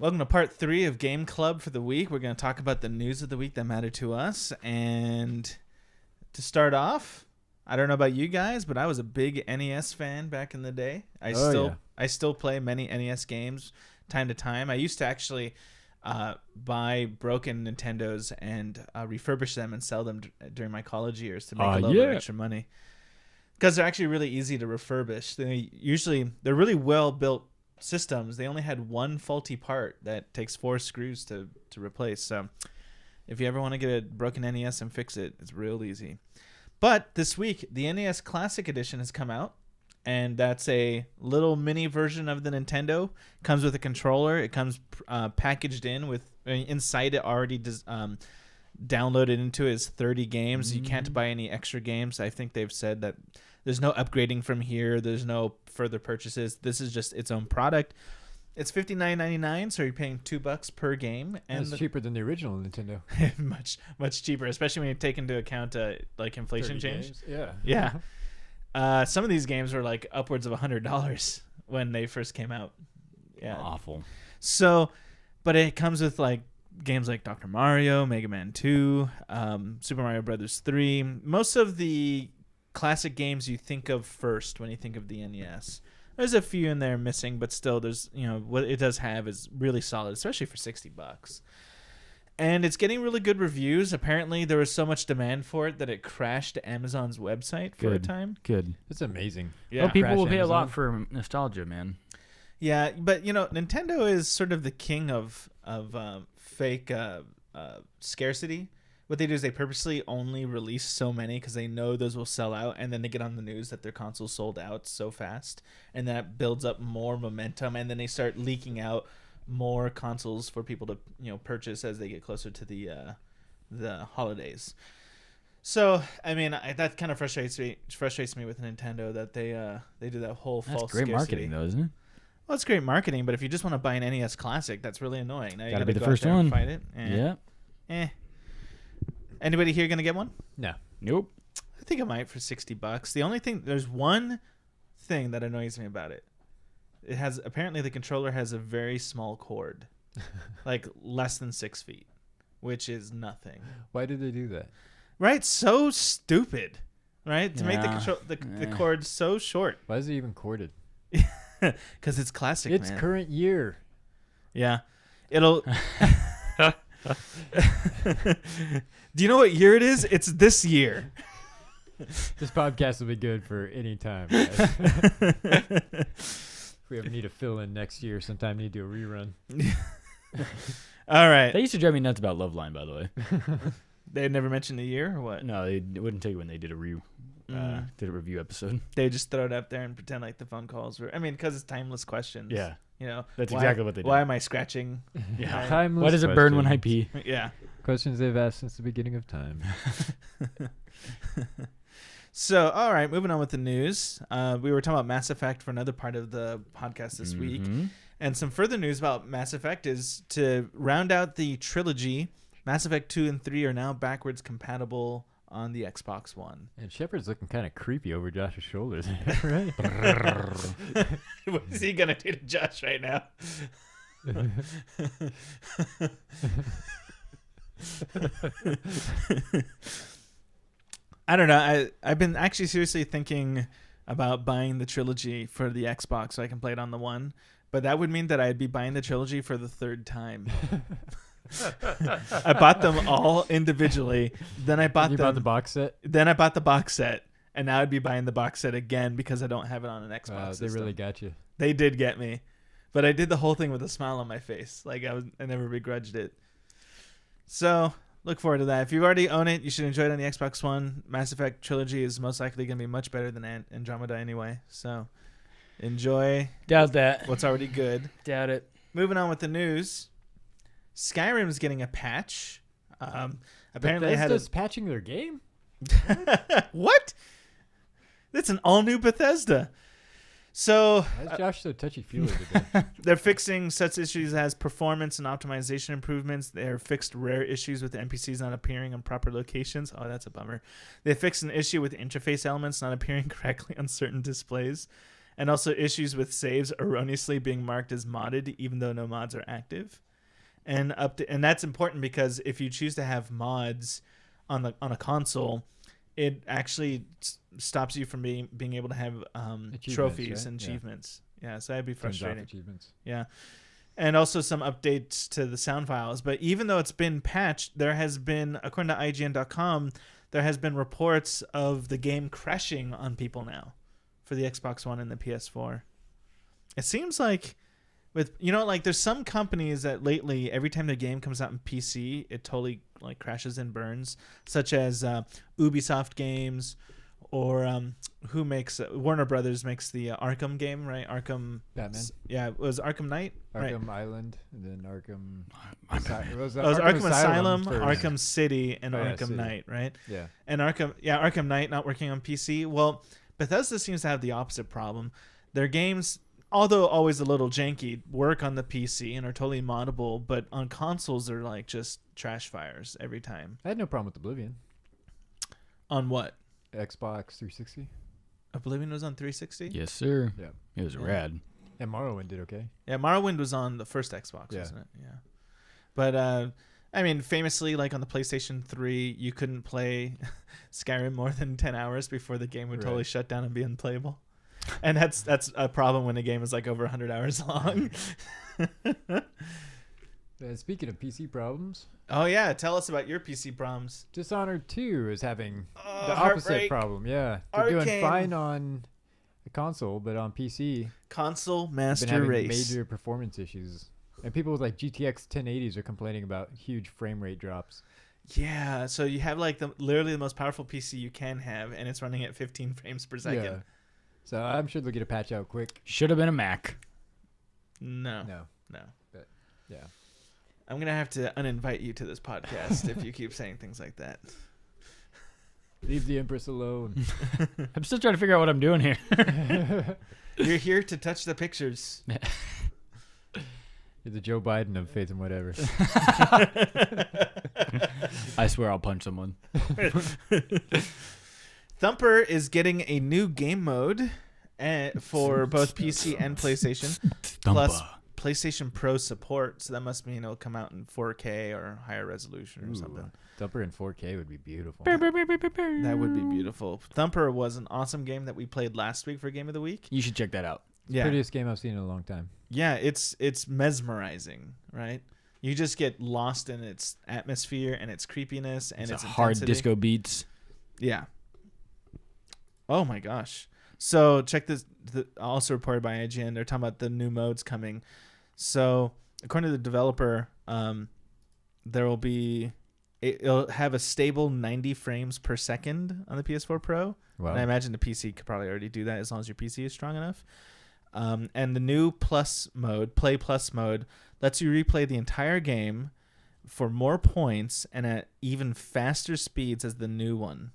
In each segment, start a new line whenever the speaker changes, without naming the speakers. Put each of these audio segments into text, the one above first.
Welcome to part 3 of Game Club for the week. We're going to talk about the news of the week that mattered to us. And to start off, I don't know about you guys, but I was a big NES fan back in the day. I still play many NES games time to time. I used to actually buy broken Nintendos and refurbish them and sell them during my college years to make a little bit of extra money. Because they're actually really easy to refurbish. They're really well built systems. They only had one faulty part that takes 4 screws to replace. So if you ever want to get a broken NES and fix it, it's real easy. But this week, the NES Classic Edition has come out, and that's a little mini version of the Nintendo. Comes with a controller. It comes packaged in with inside it already downloaded into is 30 games. You can't buy any extra games. I think they've said that there's no upgrading from here. There's no further purchases. This is just its own product. It's $59.99, so you're paying $2 per game, and
it's cheaper than the original Nintendo.
much cheaper, especially when you take into account like inflation change.
Games.
Yeah. Some of these games were like upwards of $100 when they first came out. Yeah,
awful.
So, but it comes with like games like Dr. Mario, Mega Man 2, Super Mario Brothers 3. Most of the classic games you think of first when you think of the NES. There's a few in there missing, but still, there's what it does have is really solid, especially for $60. And it's getting really good reviews. Apparently, there was so much demand for it that it crashed Amazon's website for a time.
Good.
It's amazing.
Yeah, well, people will pay a lot for nostalgia, man.
Yeah, but Nintendo is sort of the king of fake scarcity. What they do is they purposely only release so many because they know those will sell out, and then they get on the news that their consoles sold out so fast, and that builds up more momentum, and then they start leaking out more consoles for people to purchase as they get closer to the holidays. So I mean that kind of frustrates me with Nintendo that they do that whole false.
That's great
scarcity.
Marketing though, isn't it?
Well, it's great marketing, but if you just want to buy an NES Classic, that's really annoying. Now you gotta
be the
go
first
out there
one.
and fight it.
Yeah.
Anybody here gonna get one?
No.
Nope.
I think I might for $60. The only thing, there's one thing that annoys me about it. It has apparently the controller has a very small cord, like less than 6 feet, which is nothing.
Why did they do that?
Right? So stupid. Right? To make the cord so short.
Why is it even corded?
Because it's classic.
It's
man.
current year.
Yeah. It'll. Do you know what year it is? It's this year.
This podcast will be good for any time. Guys. If we ever need to fill in next year, sometime need to do a rerun.
All right.
They used to drive me nuts about Loveline, by the way.
They had never mentioned the year or what?
No, they wouldn't tell you when they did a review episode.
They just throw it up there and pretend like the phone calls were. I mean, because it's timeless questions.
Yeah. That's
why,
exactly what they did.
Why am I scratching?
Yeah.
Timeless
Why does it burn when I pee?
Yeah.
Questions they've asked since the beginning of time.
So, all right, moving on with the news. We were talking about Mass Effect for another part of the podcast this week. And some further news about Mass Effect is to round out the trilogy. Mass Effect 2 and 3 are now backwards compatible on the Xbox One.
And Shepard's looking kind of creepy over Josh's shoulders. Right?
What is he going to do to Josh right now? I don't know. I've been actually seriously thinking about buying the trilogy for the Xbox so I can play it on the One. But that would mean that I'd be buying the trilogy for the third time. I bought them all individually. Then I bought
bought the box set?
Then I bought the box set. And now I'd be buying the box set again because I don't have it on an Xbox system.
They really got you.
They did get me. But I did the whole thing with a smile on my face. Like I never begrudged it. So look forward to that. If you already own it, you should enjoy it on the Xbox One. Mass Effect Trilogy is most likely going to be much better than Andromeda anyway. So enjoy.
Doubt that.
What's already good.
Doubt it.
Moving on with the news. Skyrim's getting a patch. Apparently,
Bethesda's patching their game?
What? That's an all-new Bethesda. So
why is Josh so touchy-feely today?
They're fixing such issues as performance and optimization improvements. They're fixed rare issues with NPCs not appearing in proper locations. Oh, that's a bummer. They fixed an issue with interface elements not appearing correctly on certain displays. And also issues with saves erroneously being marked as modded, even though no mods are active. And and that's important because if you choose to have mods on a console, it actually stops you from being able to have trophies,
right?
and achievements. Yeah, so that'd be frustrating.
Achievements.
Yeah. And also some updates to the sound files. But even though it's been patched, there has been, according to IGN.com, there has been reports of the game crashing on people now for the Xbox One and the PS4. It seems like like there's some companies that lately, every time the game comes out in PC, it totally like crashes and burns, such as Ubisoft games, or who makes Warner Brothers makes the Arkham game, right? Arkham
Batman.
Yeah, it was Arkham Knight, right?
Arkham Island, and then Arkham.
It was Arkham Asylum,
first.
Arkham City, and Arkham
City.
Knight, right?
Yeah.
And Arkham Knight not working on PC. Well, Bethesda seems to have the opposite problem. Their games, although always a little janky, work on the PC and are totally moddable, but on consoles they're like just trash fires every time.
I had no problem with Oblivion.
On what?
Xbox 360.
Oblivion was on 360?
Yes, sir.
Yeah.
It was
Yeah.
rad.
And Morrowind did okay.
Yeah, Morrowind was on the first Xbox,
Yeah.
wasn't it? Yeah. But I mean, famously, like on the PlayStation 3, you couldn't play Skyrim more than 10 hours before the game would totally
Right.
shut down and be unplayable. And that's a problem when a game is like over 100 hours long.
Speaking of PC problems,
Oh yeah, tell us about your PC problems.
Dishonored 2 is having
Oh,
the opposite
heartbreak.
problem. Yeah. They're doing
Arcane.
fine on the console, but on PC,
Console
been
Master
having
Race.
major performance issues. And people with like GTX 1080s are complaining about huge frame rate drops.
Yeah, so you have like literally the most powerful PC you can have, and it's running at 15 frames per second.
Yeah. So I'm sure they'll get a patch out quick.
Should have been a Mac.
No.
No. Yeah.
I'm gonna have to uninvite you to this podcast if you keep saying things like that.
Leave the Empress alone.
I'm still trying to figure out what I'm doing here.
You're here to touch the pictures.
You're the Joe Biden of Faith and Whatever.
I swear I'll punch someone.
Thumper is getting a new game mode for both PC and PlayStation, plus PlayStation Pro support. So that must mean it'll come out in 4K or higher resolution or something.
Thumper in 4K would be beautiful.
That would be beautiful. Thumper was an awesome game that we played last week for Game of the Week.
You should check that out.
Yeah,
Prettiest game I've seen in a long time.
yeah, it's mesmerizing, right? You just get lost in its atmosphere and its creepiness and its
hard
intensity.
disco beats.
Yeah. Oh my gosh. So check this. Also reported by IGN, they're talking about the new modes coming. So according to the developer, there will be it'll have a stable 90 frames per second on the PS4 Pro.
Wow.
And I imagine the PC could probably already do that as long as your PC is strong enough. And the new Plus mode, Play Plus mode, lets you replay the entire game for more points and at even faster speeds as the new one,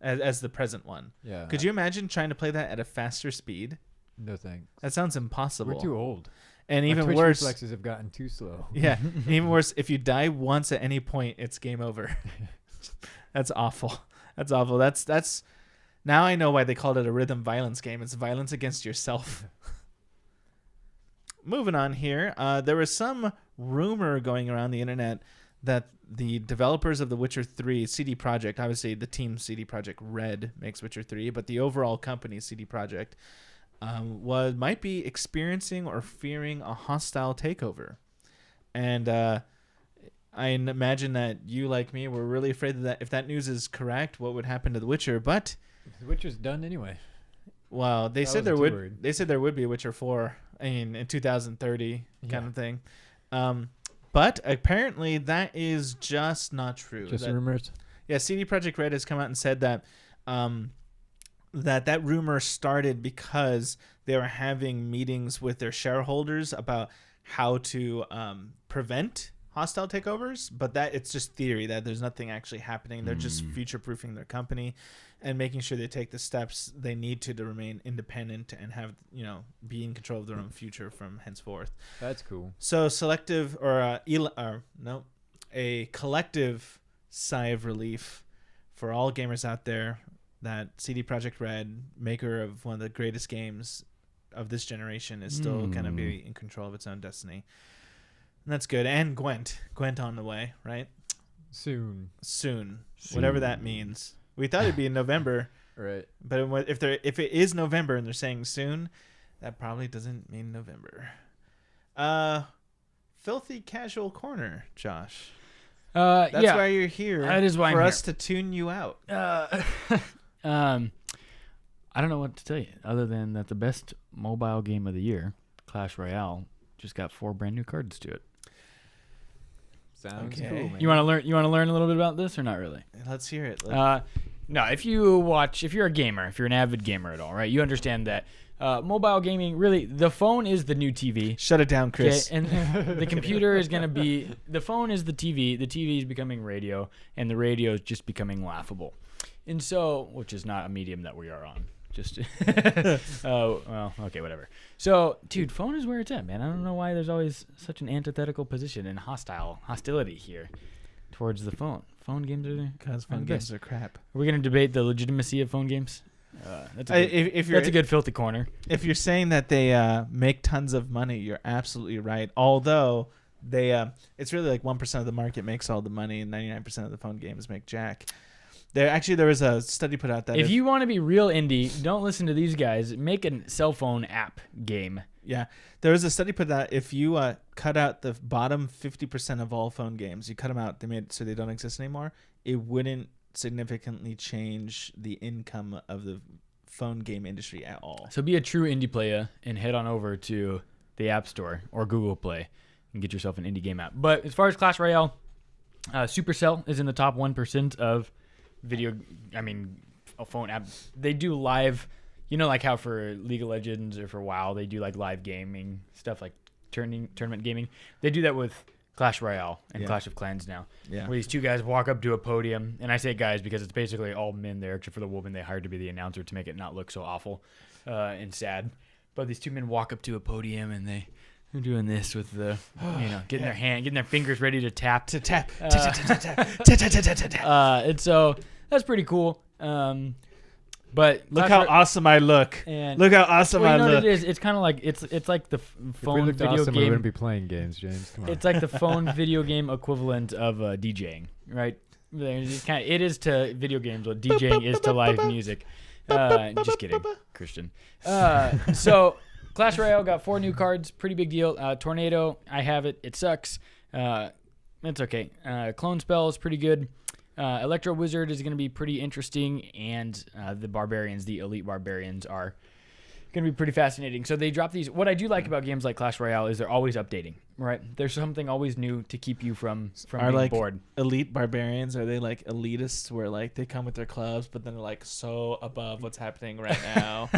as the present one.
Yeah.
Could you imagine trying to play that at a faster speed?
No thanks.
That sounds impossible.
We're too old.
And
My
even
Twitch
worse,
reflexes have gotten too slow.
yeah, and even worse, if you die once at any point, it's game over. That's awful. That's awful. That's. Now I know why they called it a rhythm violence game. It's violence against yourself. Moving on here, there was some rumor going around the internet that the developers of The Witcher 3, CD Projekt, obviously the team CD Projekt Red makes Witcher 3, but the overall company, CD Projekt, might be experiencing or fearing a hostile takeover. And I imagine that you, like me, were really afraid that if that news is correct, what would happen to The Witcher. But
The Witcher's done anyway.
well, they
I
said
wasn't
there
too
would.
worried.
They said there would be a Witcher 4. I mean, in 2030 kind
Yeah.
of thing. But apparently that is just not true.
Just
That-
rumors.
yeah, CD Projekt Red has come out and said that that rumor started because they were having meetings with their shareholders about how to prevent hostile takeovers, but that it's just theory, that there's nothing actually happening. They're just future-proofing their company and making sure they take the steps they need to remain independent and have, be in control of their own future from henceforth.
That's cool.
So selective a collective sigh of relief for all gamers out there that CD Projekt Red, maker of one of the greatest games of this generation is still going to be in control of its own destiny. And that's good. And Gwent on the way, right?
Soon.
Whatever that means. We thought it'd be in November,
Right.
but if it is November and they're saying soon, that probably doesn't mean November. Filthy Casual Corner, Josh. That's why you're here.
That is why
for
I'm
us to tune you out.
I don't know what to tell you other than that the best mobile game of the year, Clash Royale, just got 4 brand new cards to it.
Sounds
Okay.
cool, man.
You want to learn a little bit about this or not really?
Let's hear it.
No, if you're a gamer, if you're an avid gamer at all, right, you understand that mobile gaming, really, the phone is the new TV.
Shut it down, Chris.
Okay, and the computer is going to be, the phone is the TV is becoming radio, and the radio is just becoming laughable. And so, which is not a medium that we are on. Just, well, okay, whatever. So, dude, phone is where it's at, man. I don't know why there's always such an antithetical position and hostility here towards the phone. Phone games are
Because phone games are crap.
Are we going to debate the legitimacy of phone games? That's a good filthy corner.
If you're saying that they make tons of money, you're absolutely right. Although it's really like 1% of the market makes all the money, and 99% of the phone games make jack. There was a study put out that
if you want to be real indie, don't listen to these guys. Make a cell phone app game.
Yeah, there was a study put out if you cut out the bottom 50% of all phone games, you cut them out, they made it so they don't exist anymore. It wouldn't significantly change the income of the phone game industry at all.
So be a true indie player and head on over to the App Store or Google Play and get yourself an indie game app. But as far as Clash Royale, Supercell is in the top 1% of a phone app. They do live, like how for League of Legends or for WoW, they do like live gaming stuff like tournament gaming. They do that with Clash Royale and Clash of Clans now.
Yeah.
Where these two guys walk up to a podium, and I say guys because it's basically all men there except for the woman they hired to be the announcer to make it not look so awful and sad. But these two men walk up to a podium and they're doing this with the, getting their fingers ready to tap. And so that's pretty cool. But
look how awesome I look. Look how awesome I look.
What it is? It's kind of like it's like the phone video
awesome,
game.
We wouldn't be playing games, James. Come on.
It's like the phone video game equivalent of DJing, right? It is to video games what DJing is to live music. Just kidding, Christian. So Clash Royale got 4 new cards. Pretty big deal. Tornado, I have it. It sucks. It's okay. Clone Spell is pretty good. Electro Wizard is going to be pretty interesting, and the elite barbarians are going to be pretty fascinating. So they drop these. What I do like about games like Clash Royale is they're always updating, right? There's something always new to keep you from being
like
bored.
Elite barbarians, are they like elitists where like they come with their clubs, but then they're like so above what's happening right now?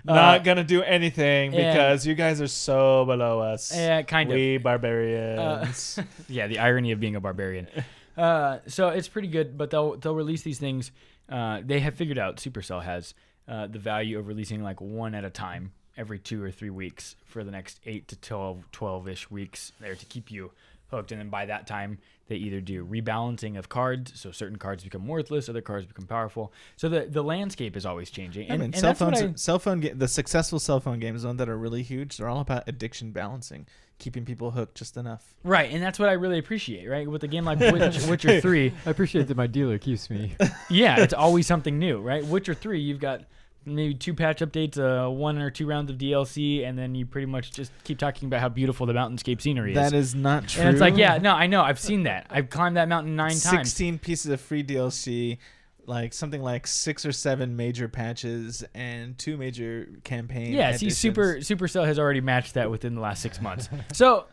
Not going to do anything because you guys are so below us.
Yeah, kind of.
We barbarians.
Yeah, the irony of being a barbarian. So it's pretty good, but they'll release these things. They have figured out, Supercell has, the value of releasing like one at a time every 2 or 3 weeks for the next 8 to 12-ish weeks there to keep you hooked. And then by that time, they either do rebalancing of cards, so certain cards become worthless, other cards become powerful. So the landscape is always changing.
The successful cell phone games, the ones that are really huge, they're all about addiction balancing, keeping people hooked just enough.
Right, and that's what I really appreciate, right? With a game like Witcher 3.
I appreciate that my dealer keeps me.
Yeah, it's always something new, right? Witcher 3, you've got maybe 2 patch updates, 1 or 2 rounds of DLC, and then you pretty much just keep talking about how beautiful the mountainscape scenery is.
That is not true.
And it's like, yeah, no, I know. I've seen that. I've climbed that mountain 9 times.
16 pieces of free DLC, like something like 6 or 7 major patches, and 2 major campaign additions.
See, Supercell has already matched that within the last 6 months. So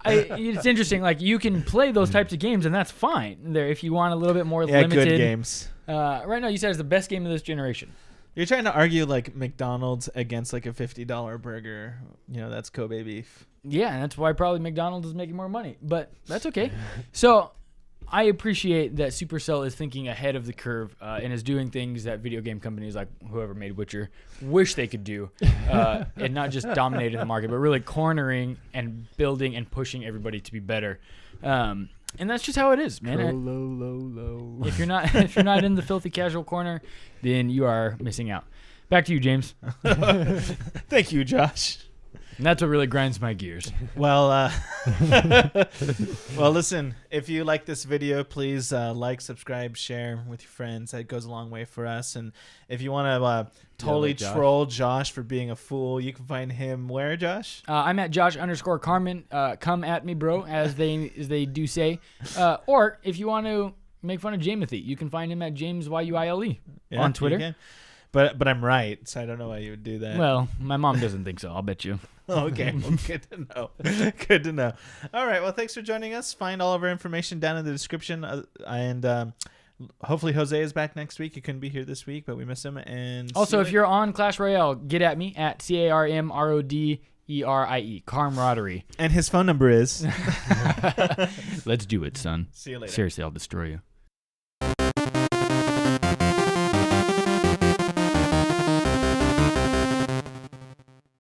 it's interesting. Like, you can play those types of games, and that's fine. There, if you want a little bit more limited.
Good games.
Right now, you said it's the best game of this generation.
You're trying to argue like McDonald's against like a $50 burger. That's Kobe beef.
Yeah, and that's why probably McDonald's is making more money. But that's okay. So I appreciate that Supercell is thinking ahead of the curve and is doing things that video game companies like whoever made Witcher wish they could do, and not just dominating the market, but really cornering and building and pushing everybody to be better. And that's just how it is, man.
Low.
If you're not in the filthy casual corner, then you are missing out. Back to you, James.
Thank you, Josh.
And that's what really grinds my gears.
Well, well, listen, if you like this video, please like, subscribe, share with your friends. That goes a long way for us. And if you want to totally
like Josh.
troll Josh for being a fool, you can find him where, Josh?
I'm at Josh_Carmen. Come at me, bro, as they do say. Or if you want to make fun of Jamothy, you can find him at JamesYuile on
you
Twitter.
can. But I'm right, so I don't know why you would do that.
Well, my mom doesn't think so. I'll bet you.
Okay, well, good to know. Good to know. All right, well, thanks for joining us. Find all of our information down in the description. And hopefully Jose is back next week. He couldn't be here this week, but we miss him. And
Also, if you're on Clash Royale, get at me at CARMRODERIE. Camaraderie.
And his phone number is.
Let's do it, son.
See you later.
Seriously, I'll destroy you.